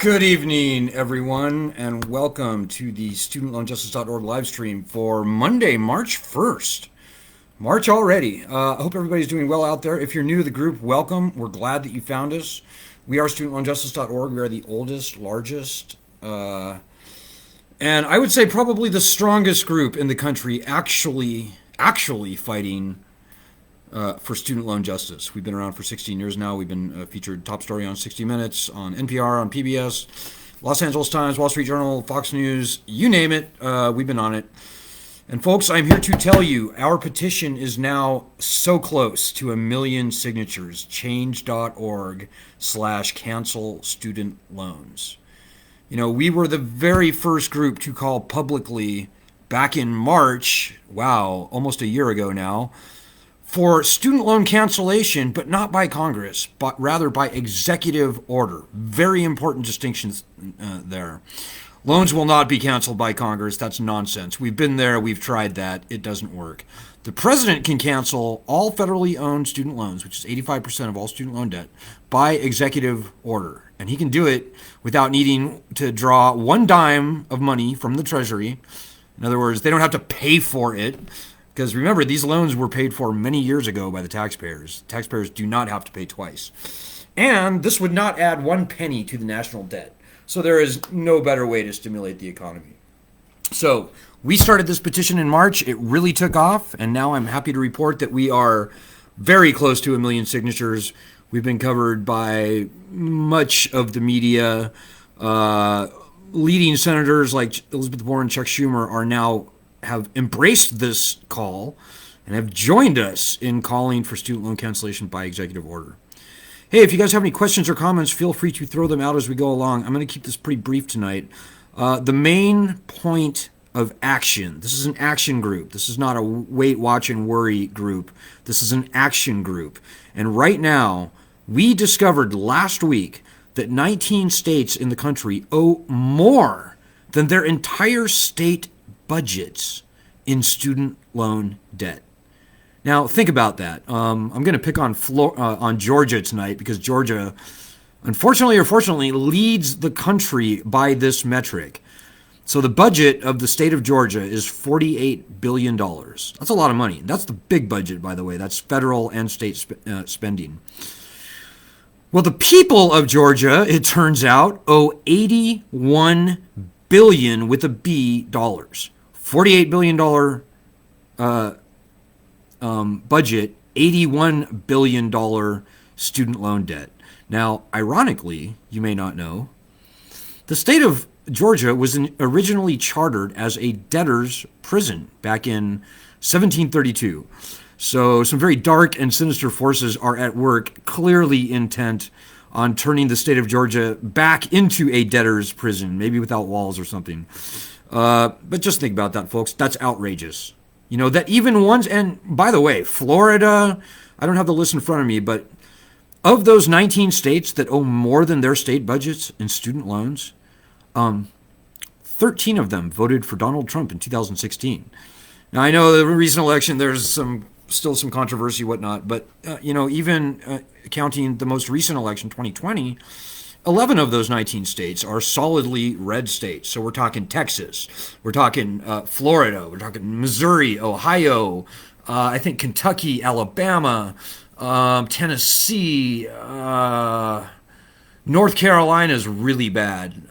Good evening, everyone, and welcome to the studentloanjustice.org live stream for Monday, March 1st. March already. I hope everybody's doing well out there. If you're new to the group, welcome. We're glad that you found us. We are studentloanjustice.org. We are the oldest, largest, and I would say probably the strongest group in the country actually fighting for student loan justice. We've been around for 16 years now. We've been featured top story on 60 Minutes, on NPR, on PBS, Los Angeles Times, Wall Street Journal, Fox News, you name it, we've been on it. And folks, I'm here to tell you, our petition is now so close to 1 million signatures. Change.org/cancel student loans. You know, we were the very first group to call publicly back in March, wow, almost a year ago now, for student loan cancellation, but not by Congress, but rather by executive order. Very important distinctions there. Loans will not be canceled by Congress. That's nonsense. We've been there. We've tried that. It doesn't work. The president can cancel all federally owned student loans, which is 85% of all student loan debt, by executive order. And he can do it without needing to draw one dime of money from the Treasury. In other words, they don't have to pay for it. Because remember, these loans were paid for many years ago by the taxpayers. Taxpayers do not have to pay twice. And this would not add 1 penny to the national debt. So there is no better way to stimulate the economy. So we started this petition in March. It really took off. And now I'm happy to report that we are very close to 1 million signatures. We've been covered by much of the media. Leading senators like Elizabeth Warren and Chuck Schumer have embraced this call and have joined us in calling for student loan cancellation by executive order. Hey, if you guys have any questions or comments, feel free to throw them out as we go along. I'm going to keep this pretty brief tonight. The main point of action, this is an action group. This is not a wait, watch, and worry group. This is an action group. And right now, we discovered last week that 19 states in the country owe more than their entire state budgets in student loan debt. Now, think about that. I'm going to pick on Georgia tonight because Georgia, unfortunately or fortunately, leads the country by this metric. So the budget of the state of Georgia is $48 billion. That's a lot of money. That's the big budget, by the way. That's federal and state spending. Well, the people of Georgia, it turns out, owe $81 billion with a B dollars. $48 billion budget, $81 billion student loan debt. Now, ironically, you may not know, the state of Georgia was originally chartered as a debtor's prison back in 1732. So some very dark and sinister forces are at work, clearly intent on turning the state of Georgia back into a debtor's prison, maybe without walls or something. But just think about that, folks. That's outrageous. You know, that even ones, and by the way, Florida, I don't have the list in front of me, but of those 19 states that owe more than their state budgets in student loans, 13 of them voted for Donald Trump in 2016. Now, I know the recent election, there's still some controversy, whatnot, but, even counting the most recent election, 2020, 11 of those 19 states are solidly red states. So we're talking Texas, we're talking Florida, we're talking Missouri, Ohio, I think Kentucky, Alabama, Tennessee, North Carolina is really bad.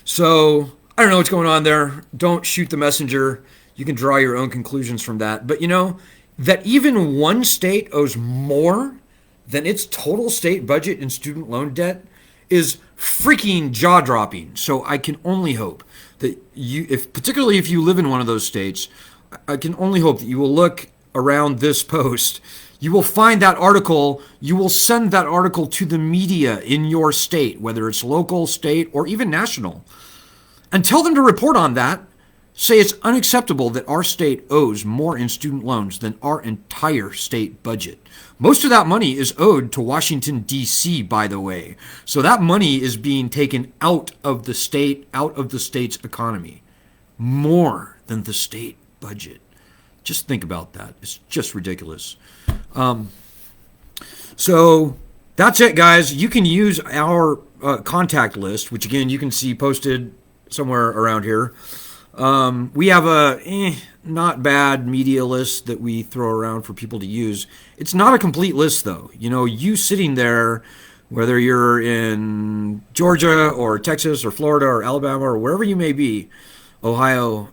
So I don't know what's going on there. Don't shoot the messenger. You can draw your own conclusions from that. But that even one state owes more than its total state budget in student loan debt is freaking jaw-dropping. So I can only hope that particularly if you live in one of those states, I can only hope that you will look around this post. You will find that article. You will send that article to the media in your state, whether it's local, state, or even national, and tell them to report on that. Say it's unacceptable that our state owes more in student loans than our entire state budget. Most of that money is owed to Washington, D.C., by the way. So that money is being taken out of the state's economy. More than the state budget. Just think about that. It's just ridiculous. So that's it, guys. You can use our contact list, which again you can see posted somewhere around here. We have a not bad media list that we throw around for people to use. It's not a complete list, though. You know, you sitting there, whether you're in Georgia or Texas or Florida or Alabama or wherever you may be, Ohio,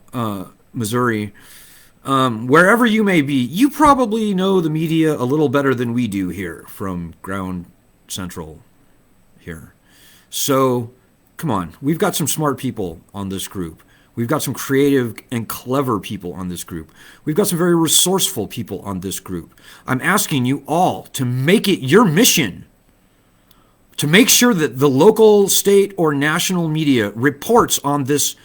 Missouri, wherever you may be, you probably know the media a little better than we do here from Ground Central here. So, come on. We've got some smart people on this group. We've got some creative and clever people on this group. We've got some very resourceful people on this group. I'm asking you all to make it your mission to make sure that the local, state, or national media reports on this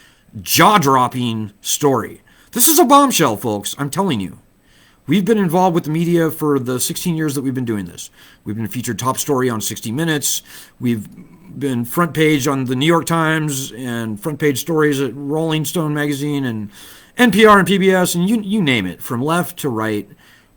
jaw-dropping story. This is a bombshell, folks. I'm telling you. We've been involved with the media for the 16 years that we've been doing this. We've been featured top story on 60 Minutes. We've been front page on the New York Times and front page stories at Rolling Stone magazine and NPR and PBS and you name it, from left to right.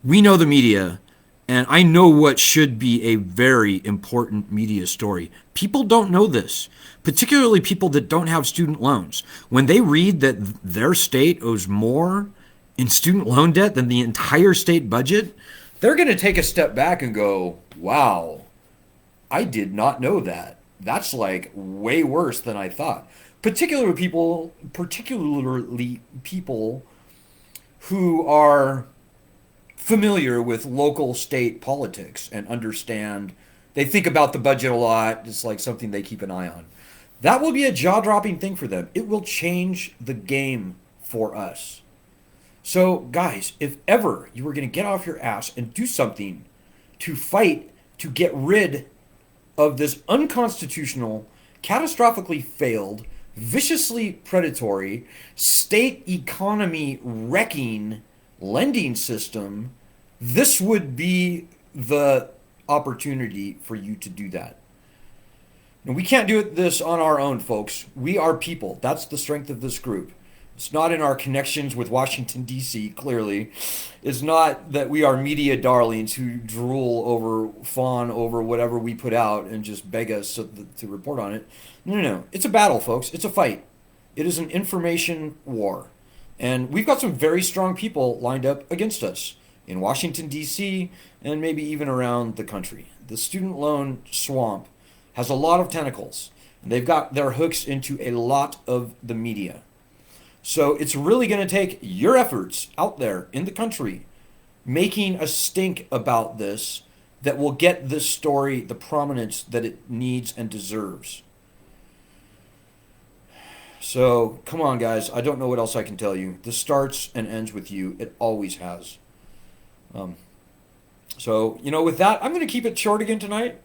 We know the media, and I know what should be a very important media story. People don't know this, particularly people that don't have student loans. When they read that their state owes more in student loan debt than the entire state budget, they're going to take a step back and go, wow, I did not know that. That's like way worse than I thought. Particularly people who are familiar with local state politics and understand, they think about the budget a lot. It's like something they keep an eye on. That will be a jaw-dropping thing for them. It will change the game for us. So, guys, if ever you were going to get off your ass and do something to fight to get rid of this unconstitutional, catastrophically failed, viciously predatory, state economy wrecking lending system, this would be the opportunity for you to do that. And we can't do this on our own, folks. We are people. That's the strength of this group. It's not in our connections with Washington, D.C., clearly. It's not that we are media darlings who fawn over whatever we put out and just beg us to report on it. No. It's a battle, folks. It's a fight. It is an information war. And we've got some very strong people lined up against us in Washington, D.C., and maybe even around the country. The student loan swamp has a lot of tentacles. And they've got their hooks into a lot of the media. So it's really going to take your efforts out there in the country making a stink about this that will get this story the prominence that it needs and deserves. So come on, guys. I don't know what else I can tell you. This starts and ends with you. It always has. So, with that, I'm going to keep it short again tonight.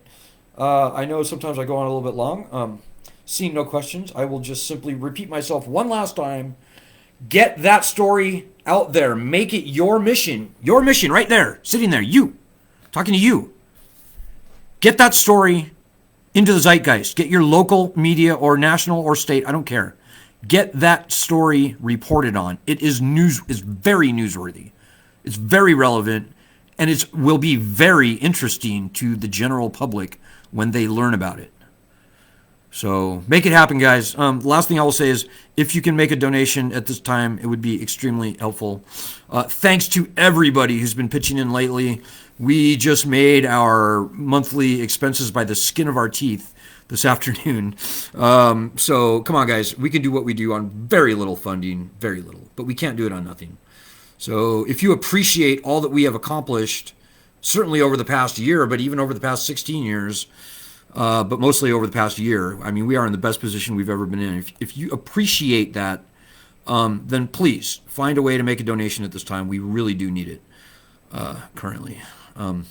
I know sometimes I go on a little bit long. Seeing no questions, I will just simply repeat myself one last time. Get that story out there. Make it your mission. Your mission right there, sitting there. You, talking to you. Get that story into the zeitgeist. Get your local media or national or state, I don't care. Get that story reported on. It is very newsworthy. It's very relevant, and it will be very interesting to the general public when they learn about it. So make it happen, guys. The last thing I will say is if you can make a donation at this time, it would be extremely helpful. Thanks to everybody who's been pitching in lately. We just made our monthly expenses by the skin of our teeth this afternoon. So come on, guys. We can do what we do on very little funding, very little, but we can't do it on nothing. So if you appreciate all that we have accomplished, certainly over the past year, but even over the past 16 years, but mostly over the past year. I mean, we are in the best position we've ever been in. If you appreciate that, then please find a way to make a donation at this time. We really do need it currently. So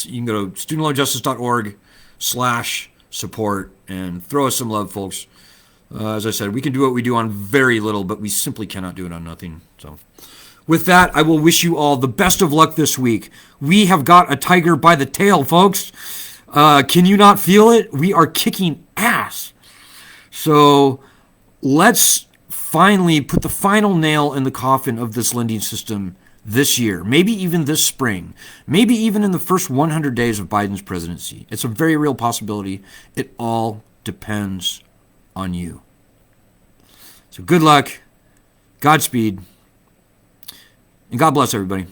you can go to studentloanjustice.org/support and throw us some love, folks. As I said, we can do what we do on very little, but we simply cannot do it on nothing. So with that, I will wish you all the best of luck this week. We have got a tiger by the tail, folks. Can you not feel it? We are kicking ass. So let's finally put the final nail in the coffin of this lending system this year, maybe even this spring, maybe even in the first 100 days of Biden's presidency. It's a very real possibility. It all depends on you. So good luck, Godspeed, and God bless everybody.